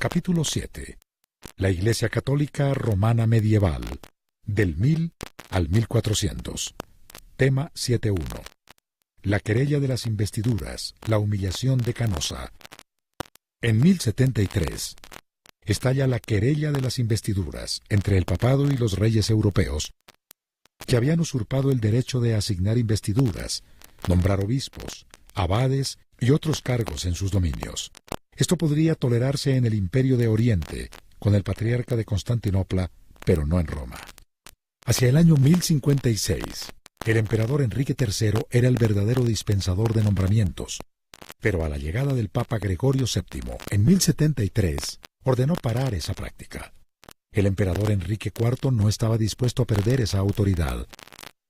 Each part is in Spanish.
Capítulo 7. La Iglesia Católica Romana Medieval, del 1000 al 1400. Tema 7.1. La querella de las investiduras, la humillación de Canosa. En 1073, estalla la querella de las investiduras entre el papado y los reyes europeos, que habían usurpado el derecho de asignar investiduras, nombrar obispos, abades y otros cargos en sus dominios. Esto podría tolerarse en el Imperio de Oriente, con el patriarca de Constantinopla, pero no en Roma. Hacia el año 1056, el emperador Enrique III era el verdadero dispensador de nombramientos, pero a la llegada del Papa Gregorio VII, en 1073, ordenó parar esa práctica. El emperador Enrique IV no estaba dispuesto a perder esa autoridad,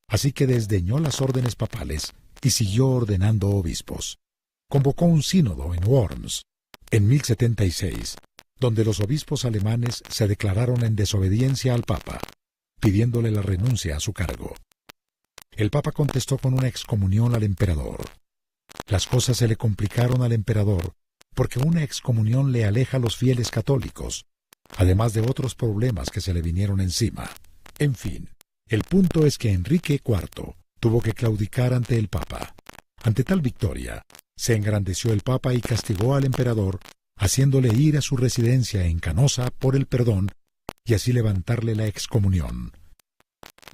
así que desdeñó las órdenes papales y siguió ordenando obispos. Convocó un sínodo en Worms, en 1076, donde los obispos alemanes se declararon en desobediencia al Papa, pidiéndole la renuncia a su cargo. El Papa contestó con una excomunión al emperador. Las cosas se le complicaron al emperador porque una excomunión le aleja a los fieles católicos, además de otros problemas que se le vinieron encima. En fin, el punto es que Enrique IV tuvo que claudicar ante el Papa. Ante tal victoria, se engrandeció el Papa y castigó al emperador, haciéndole ir a su residencia en Canosa por el perdón y así levantarle la excomunión.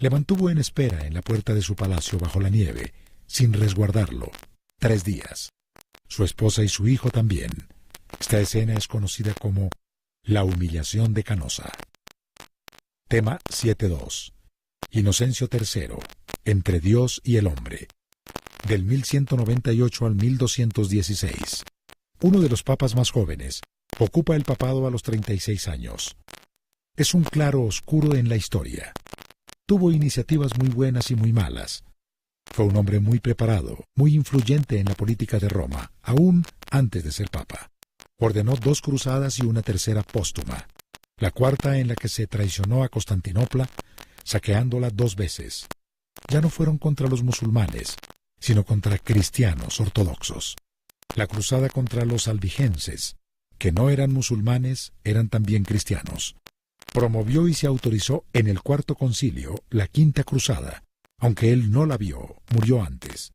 Le mantuvo en espera en la puerta de su palacio bajo la nieve, sin resguardarlo, 3 días. Su esposa y su hijo también. Esta escena es conocida como la humillación de Canosa. Tema 7.2. Inocencio III, entre Dios y el hombre, del 1198 al 1216. Uno de los papas más jóvenes, ocupa el papado a los 36 años. Es un claro oscuro en la historia. Tuvo iniciativas muy buenas y muy malas. Fue un hombre muy preparado, muy influyente en la política de Roma, aún antes de ser papa. Ordenó 2 cruzadas y una tercera póstuma, la cuarta en la que se traicionó a Constantinopla, saqueándola 2 veces. Ya no fueron contra los musulmanes, sino contra cristianos ortodoxos. La cruzada contra los albigenses, que no eran musulmanes, eran también cristianos. Promovió y se autorizó en el Cuarto Concilio la Quinta Cruzada, aunque él no la vio, murió antes.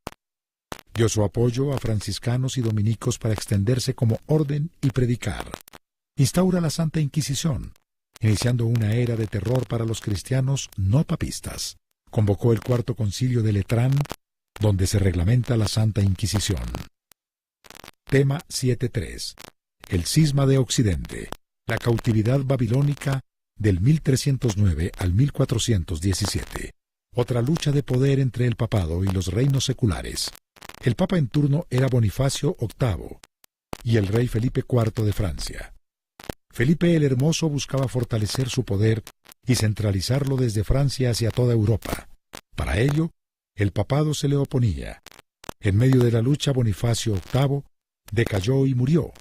Dio su apoyo a franciscanos y dominicos para extenderse como orden y predicar. Instaura la Santa Inquisición, iniciando una era de terror para los cristianos no papistas. Convocó el Cuarto Concilio de Letrán, donde se reglamenta la Santa Inquisición. Tema 7.3. El cisma de Occidente. La cautividad babilónica del 1309 al 1417. Otra lucha de poder entre el papado y los reinos seculares. El papa en turno era Bonifacio VIII y el rey Felipe IV de Francia. Felipe el Hermoso buscaba fortalecer su poder y centralizarlo desde Francia hacia toda Europa. Para ello, el papado se le oponía. En medio de la lucha, Bonifacio VIII decayó y murió.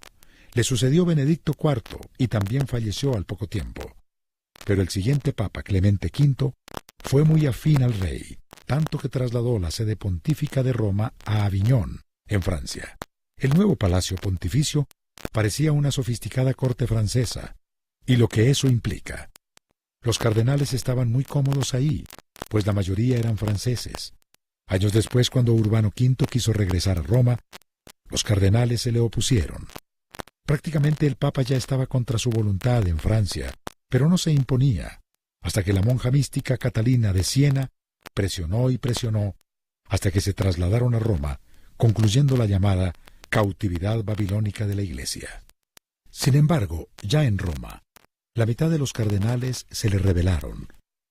Le sucedió Benedicto IV y también falleció al poco tiempo. Pero el siguiente papa, Clemente V, fue muy afín al rey, tanto que trasladó la sede pontífica de Roma a Aviñón, en Francia. El nuevo palacio pontificio parecía una sofisticada corte francesa, y lo que eso implica. Los cardenales estaban muy cómodos ahí, pues la mayoría eran franceses. Años después, cuando Urbano V quiso regresar a Roma, los cardenales se le opusieron. Prácticamente el papa ya estaba contra su voluntad en Francia, pero no se imponía, hasta que la monja mística Catalina de Siena presionó y presionó, hasta que se trasladaron a Roma, concluyendo la llamada cautividad babilónica de la Iglesia. Sin embargo, ya en Roma, la mitad de los cardenales se le rebelaron,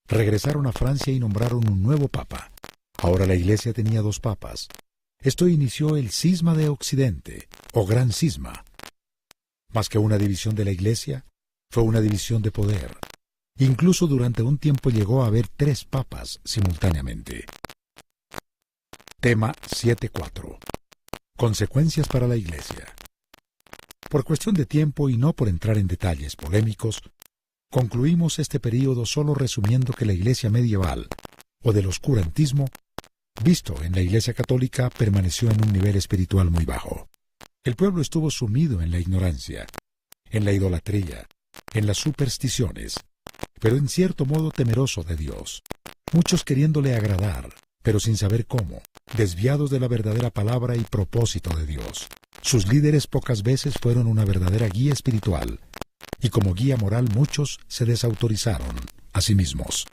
regresaron a Francia y nombraron un nuevo papa. Ahora la Iglesia tenía 2 papas. Esto inició el cisma de Occidente, o gran cisma. Más que una división de la Iglesia, fue una división de poder. Incluso durante un tiempo llegó a haber 3 papas simultáneamente. Tema 7.4. Consecuencias para la Iglesia. Por cuestión de tiempo y no por entrar en detalles polémicos, concluimos este período solo resumiendo que la Iglesia medieval, o del oscurantismo, visto en la Iglesia católica, permaneció en un nivel espiritual muy bajo. El pueblo estuvo sumido en la ignorancia. en la idolatría, en las supersticiones, pero en cierto modo temeroso de Dios. Muchos queriéndole agradar, pero sin saber cómo, desviados de la verdadera palabra y propósito de Dios. Sus líderes pocas veces fueron una verdadera guía espiritual, y como guía moral muchos se desautorizaron a sí mismos.